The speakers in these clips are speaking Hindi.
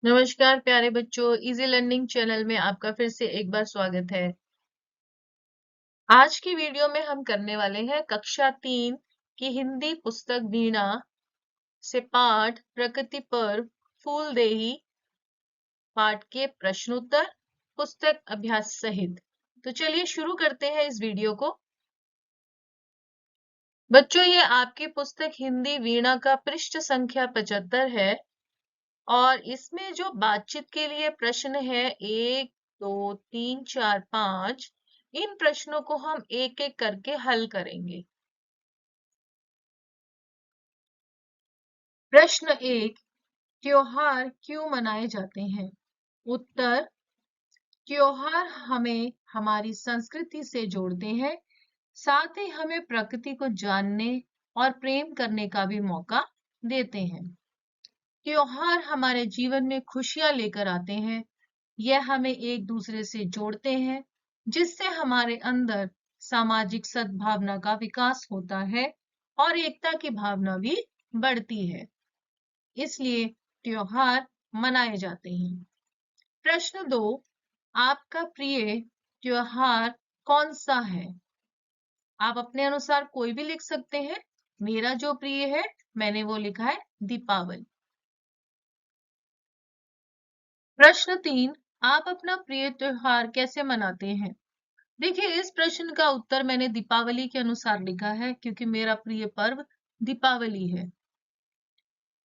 नमस्कार प्यारे बच्चों, इजी लर्निंग चैनल में आपका फिर से एक बार स्वागत है। आज की वीडियो में हम करने वाले हैं कक्षा 3 की हिंदी पुस्तक वीणा से पाठ प्रकृति पर्व फूलदेही पाठ के प्रश्नोत्तर पुस्तक अभ्यास सहित। तो चलिए शुरू करते हैं इस वीडियो को। बच्चों, ये आपकी पुस्तक हिंदी वीणा का पृष्ठ संख्या 75 है और इसमें जो बातचीत के लिए प्रश्न है 1, 2, 3, 4, 5, इन प्रश्नों को हम एक एक करके हल करेंगे। प्रश्न 1, त्योहार क्यों मनाए जाते हैं? उत्तर, त्योहार हमें हमारी संस्कृति से जोड़ते हैं, साथ ही हमें प्रकृति को जानने और प्रेम करने का भी मौका देते हैं। त्योहार हमारे जीवन में खुशियां लेकर आते हैं। यह हमें एक दूसरे से जोड़ते हैं, जिससे हमारे अंदर सामाजिक सद्भावना का विकास होता है और एकता की भावना भी बढ़ती है। इसलिए त्योहार मनाए जाते हैं। प्रश्न 2, आपका प्रिय त्योहार कौन सा है? आप अपने अनुसार कोई भी लिख सकते हैं। मेरा जो प्रिय है, मैंने वो लिखा है दीपावली। प्रश्न 3, आप अपना प्रिय त्योहार कैसे मनाते हैं? देखिए, इस प्रश्न का उत्तर मैंने दीपावली के अनुसार लिखा है, क्योंकि मेरा प्रिय पर्व दीपावली है।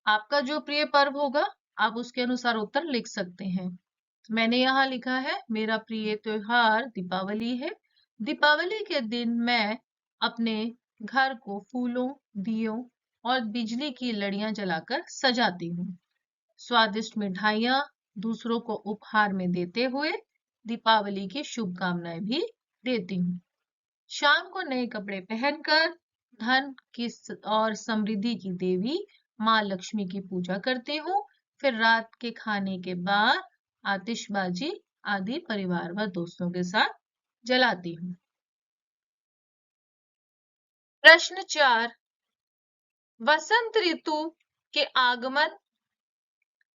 आपका जो प्रिय पर्व होगा, आप उसके अनुसार उत्तर लिख सकते हैं। मैंने यहाँ लिखा है, मेरा प्रिय त्योहार दीपावली है। दीपावली के दिन मैं अपने घर को फूलों, दियों और बिजली की लड़ियां जलाकर सजाती हूँ। स्वादिष्ट मिठाइयाँ दूसरों को उपहार में देते हुए दीपावली की शुभकामनाएं भी देती हूँ। शाम को नए कपड़े पहनकर धन की और समृद्धि की देवी माँ लक्ष्मी की पूजा करती हूँ। फिर रात के खाने के बाद आतिशबाजी आदि परिवार व दोस्तों के साथ जलाती हूँ। प्रश्न 4, वसंत ऋतु के आगमन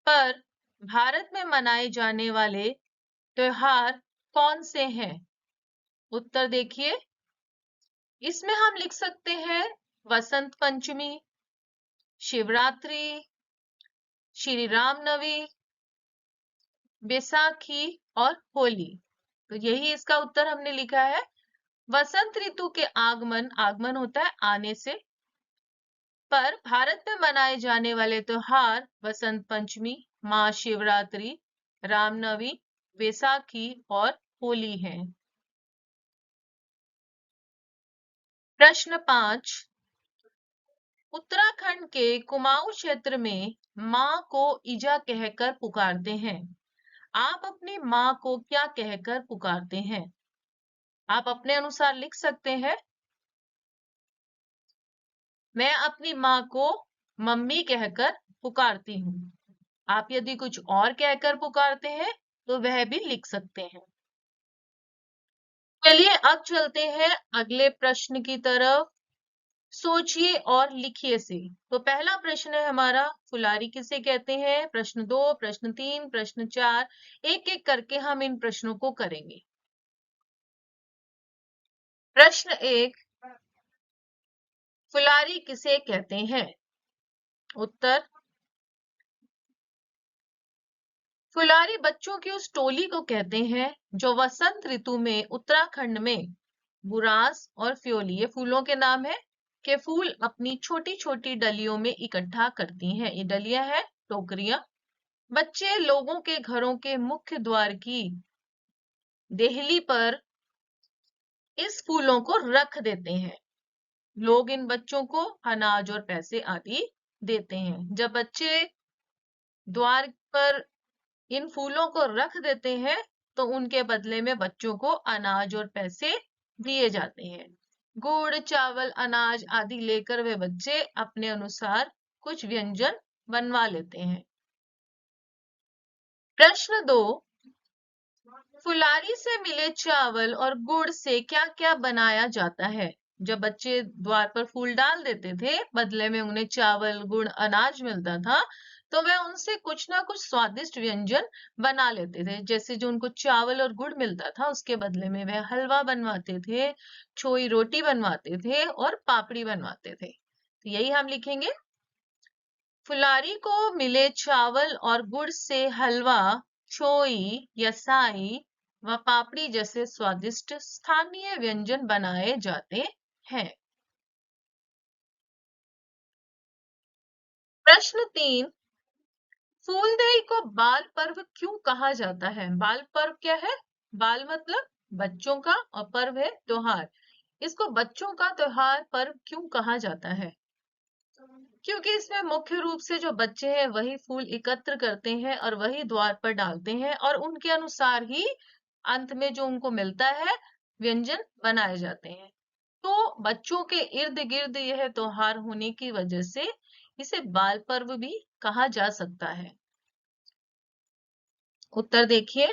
पर भारत में मनाए जाने वाले त्योहार कौन से हैं? उत्तर देखिए, इसमें हम लिख सकते हैं वसंत पंचमी, शिवरात्रि, श्री रामनवमी, बैसाखी और होली। तो यही इसका उत्तर हमने लिखा है। वसंत ऋतु के आगमन, आगमन होता है आने से, पर भारत में मनाए जाने वाले त्योहार वसंत पंचमी, महाशिवरात्रि, रामनवमी, बैसाखी और होली हैं। प्रश्न 5, उत्तराखंड के कुमाऊं क्षेत्र में मां को ईजा कहकर पुकारते हैं। आप अपनी मां को क्या कहकर पुकारते हैं? आप अपने अनुसार लिख सकते हैं। मैं अपनी मां को मम्मी कहकर पुकारती हूँ। आप यदि कुछ और कहकर पुकारते हैं तो वह भी लिख सकते हैं। चलिए अब चलते हैं अगले प्रश्न की तरफ। सोचिए और लिखिए से। तो पहला प्रश्न है हमारा, फुलारी किसे कहते हैं? प्रश्न 2, प्रश्न 3, प्रश्न 4, एक एक करके हम इन प्रश्नों को करेंगे। प्रश्न 1, फुलारी किसे कहते हैं? उत्तर, फुलारी बच्चों की उस टोली को कहते हैं जो वसंत ऋतु में उत्तराखंड में बुरांस और फ्योली, ये फूलों के नाम है, के फूल अपनी छोटी छोटी डलियों में इकट्ठा करती हैं। ये डलियां हैं टोकरियां। बच्चे लोगों के घरों के मुख्य द्वार की देहली पर इस फूलों को रख देते हैं। लोग इन बच्चों को अनाज और पैसे आदि देते हैं। जब बच्चे द्वार पर इन फूलों को रख देते हैं तो उनके बदले में बच्चों को अनाज और पैसे दिए जाते हैं। गुड़, चावल, अनाज आदि लेकर वे बच्चे अपने अनुसार कुछ व्यंजन बनवा लेते हैं। प्रश्न 2, फुलारी से मिले चावल और गुड़ से क्या क्या बनाया जाता है? जब बच्चे द्वार पर फूल डाल देते थे, बदले में उन्हें चावल, गुड़, अनाज मिलता था, तो वह उनसे कुछ ना कुछ स्वादिष्ट व्यंजन बना लेते थे। जैसे जो उनको चावल और गुड़ मिलता था उसके बदले में वह हलवा बनवाते थे, छोई रोटी बनवाते थे और पापड़ी बनवाते थे। तो यही हम लिखेंगे। फुलारी को मिले चावल और गुड़ से हलवा, छोई या साई व पापड़ी जैसे स्वादिष्ट स्थानीय व्यंजन बनाए जाते हैं। प्रश्न 3, फूलदेई को बाल पर्व क्यों कहा जाता है? बाल पर्व क्या है? बाल मतलब बच्चों का और पर्व है त्योहार। इसको बच्चों का त्योहार पर्व क्यों कहा जाता है? क्योंकि इसमें मुख्य रूप से जो बच्चे हैं वही फूल एकत्र करते हैं और वही द्वार पर डालते हैं और उनके अनुसार ही अंत में जो उनको मिलता है व्यंजन बनाए जाते हैं। तो बच्चों के इर्द गिर्द यह त्योहार होने की वजह से इसे बाल पर्व भी कहा जा सकता है। उत्तर देखिए,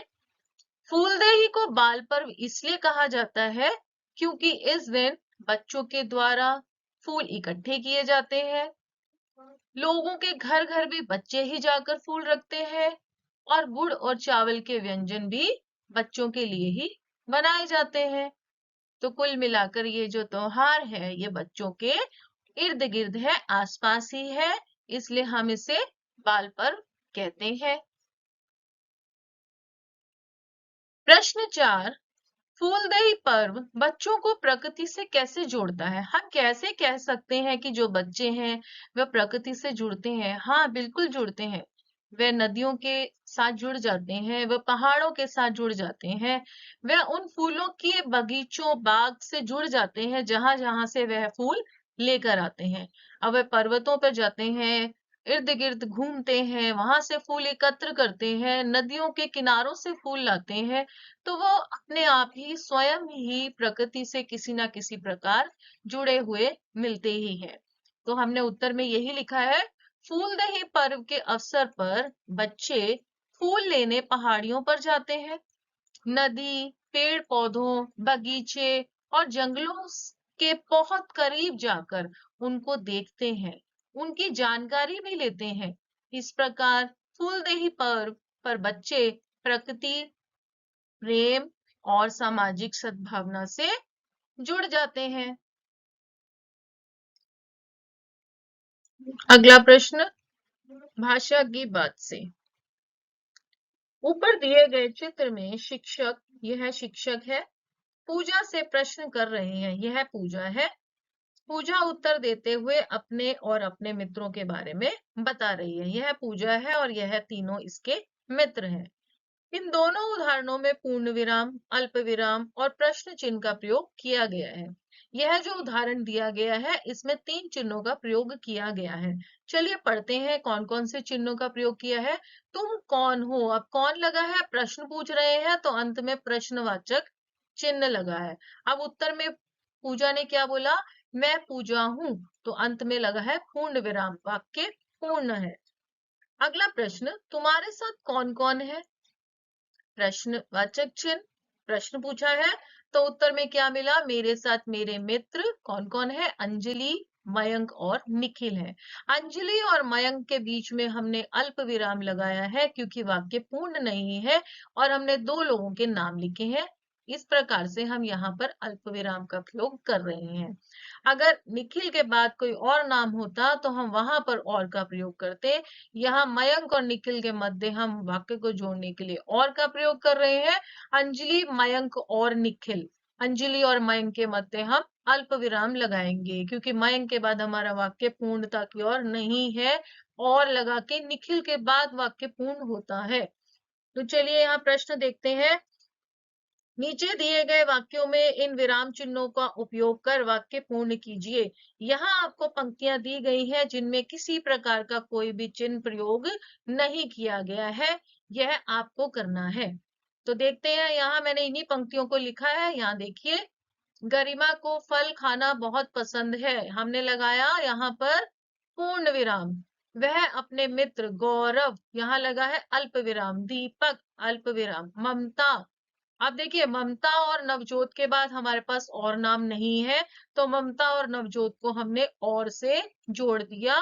फूलदेही को बाल पर्व इसलिए कहा जाता है क्योंकि इस दिन बच्चों के द्वारा फूल इकट्ठे किए जाते हैं। लोगों के घर घर भी बच्चे ही जाकर फूल रखते हैं और गुड़ और चावल के व्यंजन भी बच्चों के लिए ही बनाए जाते हैं। तो कुल मिलाकर ये जो त्योहार है ये बच्चों के इर्द गिर्द है, आसपास ही है, इसलिए हम इसे बाल पर्व कहते हैं। प्रश्न 4, फूलदेई पर्व बच्चों को प्रकृति से कैसे जोड़ता है? हम कैसे कह सकते हैं कि जो बच्चे हैं वह प्रकृति से जुड़ते हैं? हाँ, बिल्कुल जुड़ते हैं। वह नदियों के साथ जुड़ जाते हैं, वह पहाड़ों के साथ जुड़ जाते हैं, वह उन फूलों के बगीचों, बाग से जुड़ जाते हैं जहां जहां से वह फूल लेकर आते हैं। अब वह पर्वतों पर जाते हैं, इर्द गिर्द घूमते हैं, वहां से फूल एकत्र करते हैं, नदियों के किनारों से फूल लाते हैं, तो वो अपने आप ही स्वयं ही प्रकृति से किसी ना किसी प्रकार जुड़े हुए मिलते ही हैं। तो हमने उत्तर में यही लिखा है, फूलदेही पर्व के अवसर पर बच्चे फूल लेने पहाड़ियों पर जाते हैं, नदी, पेड़ पौधों, बगीचे और जंगलों के बहुत करीब जाकर उनको देखते हैं, उनकी जानकारी भी लेते हैं। इस प्रकार फूलदेही पर्व पर बच्चे प्रकृति, प्रेम और सामाजिक सद्भावना से जुड़ जाते हैं। अगला प्रश्न, भाषा की बात से। ऊपर दिए गए चित्र में शिक्षक, यह शिक्षक है, पूजा से प्रश्न कर रहे हैं, यह पूजा है। पूजा उत्तर देते हुए अपने और अपने मित्रों के बारे में बता रही है। यह पूजा है और यह तीनों इसके मित्र हैं। इन दोनों उदाहरणों में पूर्ण विराम, अल्प विराम और प्रश्न चिन्ह का प्रयोग किया गया है। यह जो उदाहरण दिया गया है इसमें 3 चिन्हों का प्रयोग किया गया है। चलिए पढ़ते हैं कौन कौन से चिन्हों का प्रयोग किया है। तुम कौन हो, अब कौन लगा है, प्रश्न पूछ रहे हैं तो अंत में प्रश्नवाचक चिन्ह लगा है। अब उत्तर में पूजा ने क्या बोला, मैं पूजा हूं, तो अंत में लगा है पूर्ण विराम, वाक्य पूर्ण है। अगला प्रश्न, तुम्हारे साथ कौन कौन है, प्रश्नवाचक चिन्ह, प्रश्न पूछा है तो उत्तर में क्या मिला, मेरे साथ मेरे मित्र कौन कौन है, अंजलि, मयंक और निखिल है। अंजलि और मयंक के बीच में हमने अल्प विराम लगाया है क्योंकि वाक्य पूर्ण नहीं है और हमने 2 लोगों के नाम लिखे हैं। इस प्रकार से हम यहाँ पर अल्प विराम का प्रयोग कर रहे हैं। अगर निखिल के बाद कोई और नाम होता तो हम वहां पर और का प्रयोग करते। यहाँ मयंक और निखिल के मध्य हम वाक्य को जोड़ने के लिए और का प्रयोग कर रहे हैं। अंजलि, मयंक और निखिल, अंजलि और मयंक के मध्य हम अल्प विराम लगाएंगे क्योंकि मयंक के बाद हमारा वाक्य पूर्णता की ओर नहीं है, और लगा के निखिल के बाद वाक्य पूर्ण होता है। तो चलिए यहाँ प्रश्न देखते हैं। नीचे दिए गए वाक्यों में इन विराम चिन्हों का उपयोग कर वाक्य पूर्ण कीजिए। यहाँ आपको पंक्तियां दी गई हैं जिनमें किसी प्रकार का कोई भी चिन्ह प्रयोग नहीं किया गया है, यह आपको करना है। तो देखते हैं, यहाँ मैंने इन्हीं पंक्तियों को लिखा है। यहाँ देखिए, गरिमा को फल खाना बहुत पसंद है, हमने लगाया यहाँ पर पूर्ण विराम। वह अपने मित्र गौरव, यहाँ लगा है अल्प विराम, दीपक अल्प विराम, ममता। अब देखिए, ममता और नवजोत के बाद हमारे पास और नाम नहीं है तो ममता और नवजोत को हमने और से जोड़ दिया।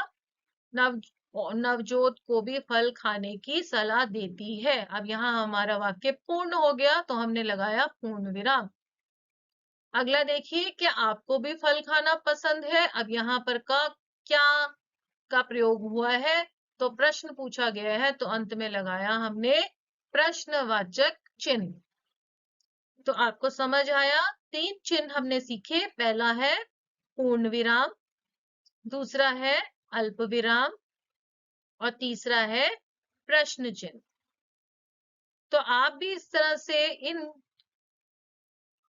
नव और नवजोत को भी फल खाने की सलाह देती है। अब यहाँ हमारा वाक्य पूर्ण हो गया तो हमने लगाया पूर्ण विराम। अगला देखिए, क्या आपको भी फल खाना पसंद है? अब यहाँ पर क्या का प्रयोग हुआ है, तो प्रश्न पूछा गया है तो अंत में लगाया हमने प्रश्नवाचक चिन्ह। तो आपको समझ आया? 3 चिन्ह हमने सीखे। पहला है पूर्ण विराम, दूसरा है अल्प विराम और तीसरा है प्रश्न चिन्ह। तो आप भी इस तरह से इन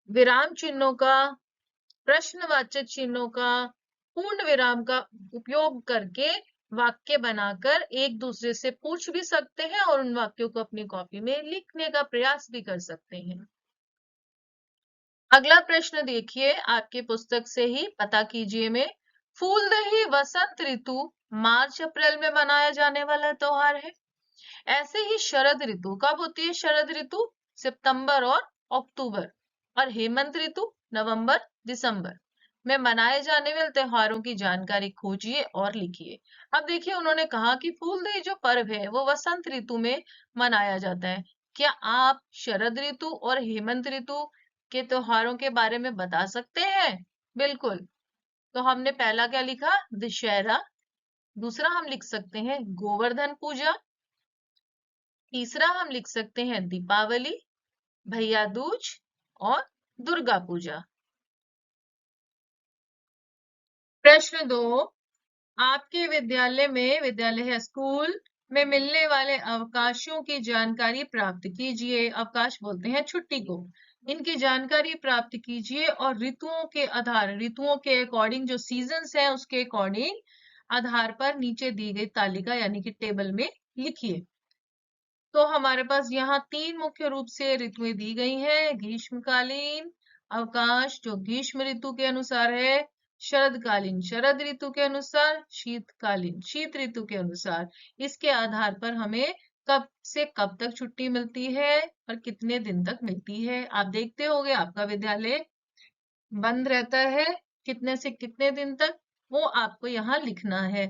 विराम चिन्हों का, प्रश्नवाचक चिन्हों का, पूर्ण विराम का उपयोग करके वाक्य बनाकर एक दूसरे से पूछ भी सकते हैं और उन वाक्यों को अपनी कॉपी में लिखने का प्रयास भी कर सकते हैं। अगला प्रश्न देखिए, आपकी पुस्तक से ही पता कीजिए में, फूलदेही वसंत ऋतु मार्च अप्रैल में मनाया जाने वाला त्योहार है। ऐसे ही शरद ऋतु कब होती है? शरद ऋतु सितंबर और अक्टूबर, और हेमंत ऋतु नवंबर दिसंबर में मनाए जाने वाले त्योहारों की जानकारी खोजिए और लिखिए। अब देखिए, उन्होंने कहा कि फूलदेई जो पर्व है वो वसंत ऋतु में मनाया जाता है। क्या आप शरद ऋतु और हेमंत ऋतु के त्योहारों के बारे में बता सकते हैं? बिल्कुल। तो हमने पहला क्या लिखा? दशहरा। दूसरा हम लिख सकते हैं गोवर्धन पूजा। तीसरा हम लिख सकते हैं दीपावली, भैया दूज और दुर्गा पूजा। प्रश्न 2, आपके विद्यालय है स्कूल में मिलने वाले अवकाशों की जानकारी प्राप्त कीजिए। अवकाश बोलते हैं छुट्टी को। इनकी जानकारी प्राप्त कीजिए और ऋतुओं के अकॉर्डिंग, जो सीजन्स है उसके अकॉर्डिंग आधार पर नीचे दी गई तालिका यानी कि टेबल में लिखिए। तो हमारे पास यहाँ 3 मुख्य रूप से ऋतुएं दी गई हैं। ग्रीष्मकालीन अवकाश जो ग्रीष्म ऋतु के अनुसार है, शरदकालीन शरद ऋतु के अनुसार, शीतकालीन शीत ऋतु के अनुसार। इसके आधार पर हमें कब से कब तक छुट्टी मिलती है और कितने दिन तक मिलती है। आप देखते होंगे आपका विद्यालय बंद रहता है कितने से कितने दिन तक, वो आपको यहाँ लिखना है।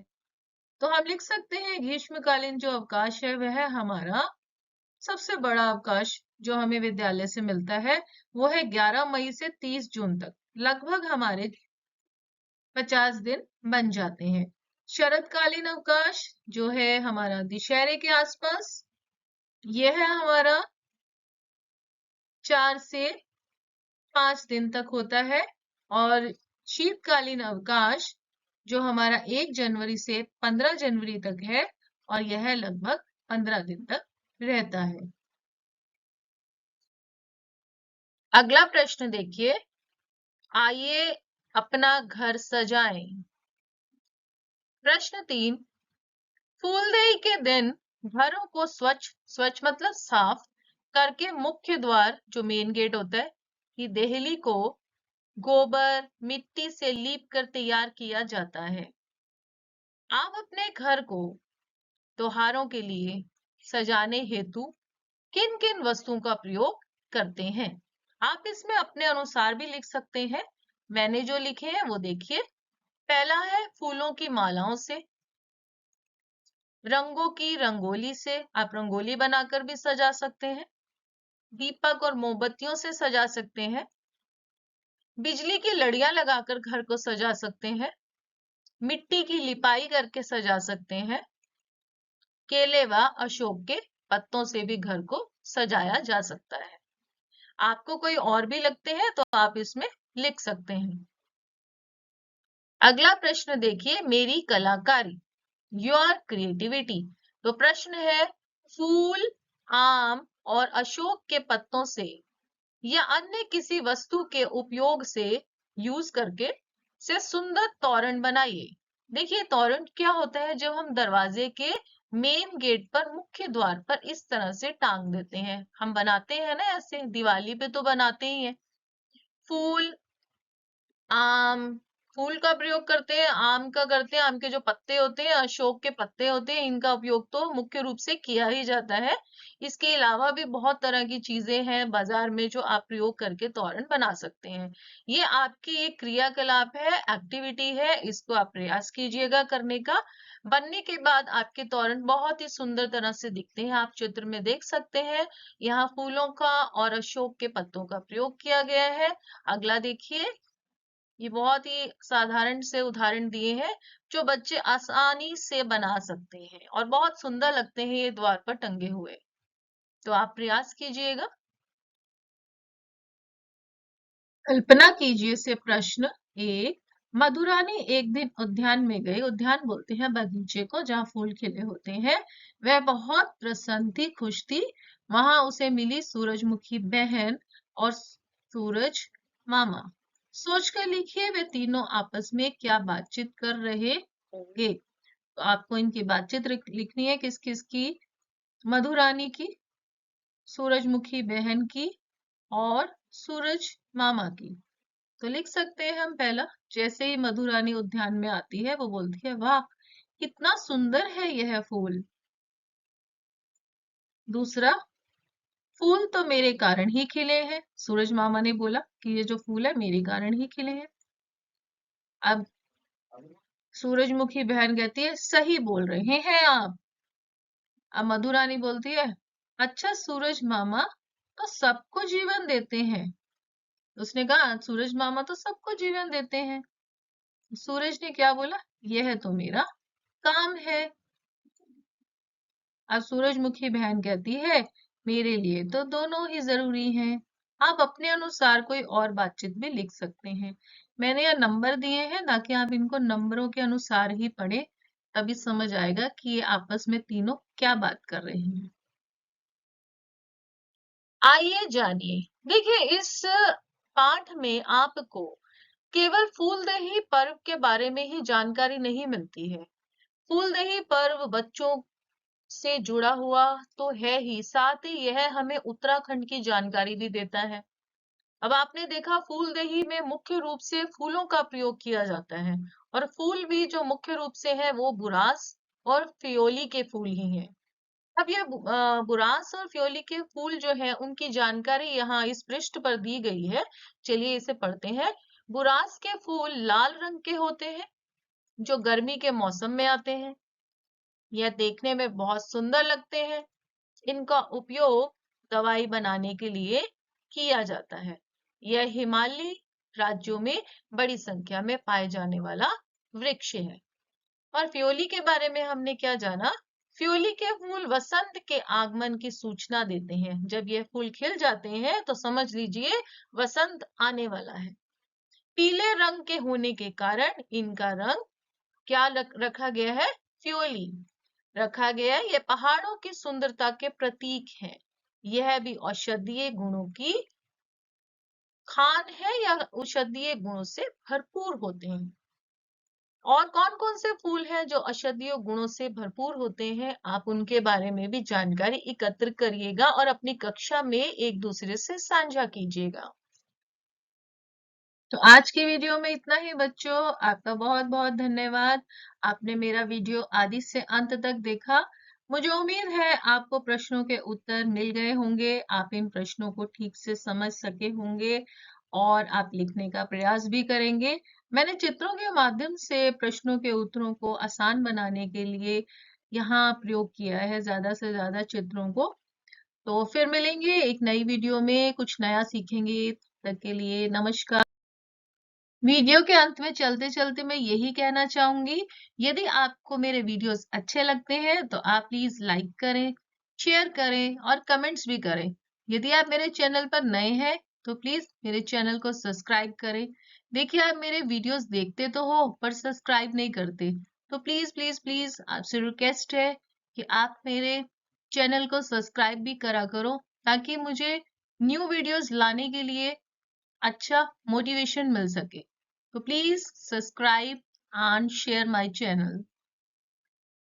तो हम लिख सकते हैं ग्रीष्मकालीन जो अवकाश है वह हमारा सबसे बड़ा अवकाश जो हमें विद्यालय से मिलता है वो है 11 मई से 30 जून तक। लगभग हमारे 50 दिन बन जाते हैं। शरदकालीन अवकाश जो है हमारा दशहरे के आसपास, यह है हमारा 4 से 5 दिन तक होता है। और शीतकालीन अवकाश जो हमारा 1 जनवरी से 15 जनवरी तक है और यह लगभग 15 दिन तक रहता है। अगला प्रश्न देखिए, आइए अपना घर सजाएं। प्रश्न 3, फूलदेई के दिन घरों को स्वच्छ मतलब साफ करके मुख्य द्वार जो मेन गेट होता है की देहली को गोबर मिट्टी से लीप कर तैयार किया जाता है। आप अपने घर को त्योहारों के लिए सजाने हेतु किन किन वस्तुओं का प्रयोग करते हैं? आप इसमें अपने अनुसार भी लिख सकते हैं। मैंने जो लिखे हैं वो देखिए। पहला है फूलों की मालाओं से, रंगों की रंगोली से, आप रंगोली बनाकर भी सजा सकते हैं, दीपक और मोमबत्तियों से सजा सकते हैं, बिजली की लड़ियां लगाकर घर को सजा सकते हैं, मिट्टी की लिपाई करके सजा सकते हैं, केले व अशोक के पत्तों से भी घर को सजाया जा सकता है। आपको कोई और भी लगते हैं तो आप इसमें लिख सकते हैं। अगला प्रश्न देखिए, मेरी कलाकारी, योर क्रिएटिविटी। तो प्रश्न है, फूल, आम और अशोक के पत्तों से या अन्य किसी वस्तु के उपयोग से यूज करके से सुंदर तोरण बनाइए। देखिए, तोरण क्या होता है? जब हम दरवाजे के मेन गेट पर मुख्य द्वार पर इस तरह से टांग देते हैं, हम बनाते हैं ना ऐसे, दिवाली पे तो बनाते ही हैं। फूल, आम, फूल का प्रयोग करते हैं, आम का करते हैं, आम के जो पत्ते होते हैं, अशोक के पत्ते होते हैं, इनका उपयोग तो मुख्य रूप से किया ही जाता है। इसके अलावा भी बहुत तरह की चीजें हैं बाजार में जो आप प्रयोग करके तोरण बना सकते हैं। ये आपकी एक क्रियाकलाप है, एक्टिविटी है, इसको आप प्रयास कीजिएगा करने का। बनने के बाद आपके तोरण बहुत ही सुंदर तरह से दिखते हैं, आप चित्र में देख सकते हैं। यहाँ फूलों का और अशोक के पत्तों का प्रयोग किया गया है। अगला देखिए, ये बहुत ही साधारण से उदाहरण दिए हैं जो बच्चे आसानी से बना सकते हैं और बहुत सुंदर लगते हैं ये द्वार पर टंगे हुए। तो आप प्रयास कीजिएगा। कल्पना कीजिए से प्रश्न एक, मधुरानी एक दिन उद्यान में गई। उद्यान बोलते हैं बगीचे को जहाँ फूल खिले होते हैं। वह बहुत प्रसन्न थी, खुश थी। वहां उसे मिली सूरजमुखी बहन और सूरज मामा। सोचकर लिखिए वे तीनों आपस में क्या बातचीत कर रहे होंगे। तो आपको इनकी बातचीत लिखनी है, किस किस की, मधुरानी की, सूरजमुखी बहन की और सूरज मामा की। तो लिख सकते हैं हम पहला, जैसे ही मधुरानी उद्यान में आती है वो बोलती है वाह कितना सुंदर है यह फूल। दूसरा, फूल तो मेरे कारण ही खिले हैं। सूरज मामा ने बोला कि ये जो फूल है मेरे कारण ही खिले हैं। अब सूरजमुखी बहन कहती है सही बोल रहे हैं आप। अब मधुरानी बोलती है अच्छा सूरज मामा तो सबको जीवन देते हैं। उसने कहा सूरज मामा तो सबको जीवन देते हैं। सूरज ने क्या बोला, यह तो मेरा काम है। अब सूरजमुखी बहन कहती है मेरे लिए तो दोनों ही जरूरी हैं। आप अपने अनुसार कोई और बातचीत भी लिख सकते हैं। मैंने यह नंबर दिए हैं ताकि आप इनको नंबरों के अनुसार ही पढ़े, तभी समझ आएगा कि ये आपस में तीनों क्या बात कर रहे हैं। आइए जानिए। देखिए इस पाठ में आपको केवल फूलदेही पर्व के बारे में ही जानकारी नहीं मिलती है। फूलदेही पर्व बच्चों से जुड़ा हुआ तो है ही, साथ ही यह हमें उत्तराखंड की जानकारी भी देता है। अब आपने देखा फूलदेही में मुख्य रूप से फूलों का प्रयोग किया जाता है और फूल भी जो मुख्य रूप से है वो बुरास और फियोली के फूल ही हैं। अब ये बुरांस और फ्योली के फूल जो है उनकी जानकारी यहाँ इस पृष्ठ पर दी गई है। चलिए इसे पढ़ते हैं। बुरांस के फूल लाल रंग के होते हैं जो गर्मी के मौसम में आते हैं। यह देखने में बहुत सुंदर लगते हैं। इनका उपयोग दवाई बनाने के लिए किया जाता है। यह हिमालयी राज्यों में बड़ी संख्या में पाए जाने वाला वृक्ष है। और फ्योली के बारे में हमने क्या जाना, फ्योली के फूल वसंत के आगमन की सूचना देते हैं। जब ये फूल खिल जाते हैं तो समझ लीजिए वसंत आने वाला है। पीले रंग के होने के कारण इनका रंग क्या रखा गया है, फ्योली रखा गया है। ये पहाड़ों की सुंदरता के प्रतीक है। यह भी औषधीय गुणों की खान है या औषधीय गुणों से भरपूर होते हैं। और कौन कौन से फूल हैं जो औषधीय गुणों से भरपूर होते हैं, आप उनके बारे में भी जानकारी एकत्र करिएगा और अपनी कक्षा में एक दूसरे से साझा कीजिएगा। तो आज की वीडियो में इतना ही बच्चों, आपका बहुत बहुत धन्यवाद। आपने मेरा वीडियो आदि से अंत तक देखा। मुझे उम्मीद है आपको प्रश्नों के उत्तर मिल गए होंगे, आप इन प्रश्नों को ठीक से समझ सके होंगे और आप लिखने का प्रयास भी करेंगे। मैंने चित्रों के माध्यम से प्रश्नों के उत्तरों को आसान बनाने के लिए यहाँ प्रयोग किया है ज्यादा से ज्यादा चित्रों को। तो फिर मिलेंगे एक नई वीडियो में, कुछ नया सीखेंगे। तब तक के लिए नमस्कार। वीडियो के अंत में चलते चलते मैं यही कहना चाहूंगी, यदि आपको मेरे वीडियोस अच्छे लगते हैं तो आप प्लीज लाइक करें, शेयर करें और कमेंट्स भी करें। यदि आप मेरे चैनल पर नए हैं तो प्लीज मेरे चैनल को सब्सक्राइब करें। देखिए आप मेरे वीडियोस देखते तो हो पर सब्सक्राइब नहीं करते, तो प्लीज प्लीज प्लीज आपसे रिक्वेस्ट है कि आप मेरे चैनल को सब्सक्राइब भी करा करो, ताकि मुझे न्यू वीडियोस लाने के लिए अच्छा मोटिवेशन मिल सके। तो please subscribe and share my channel.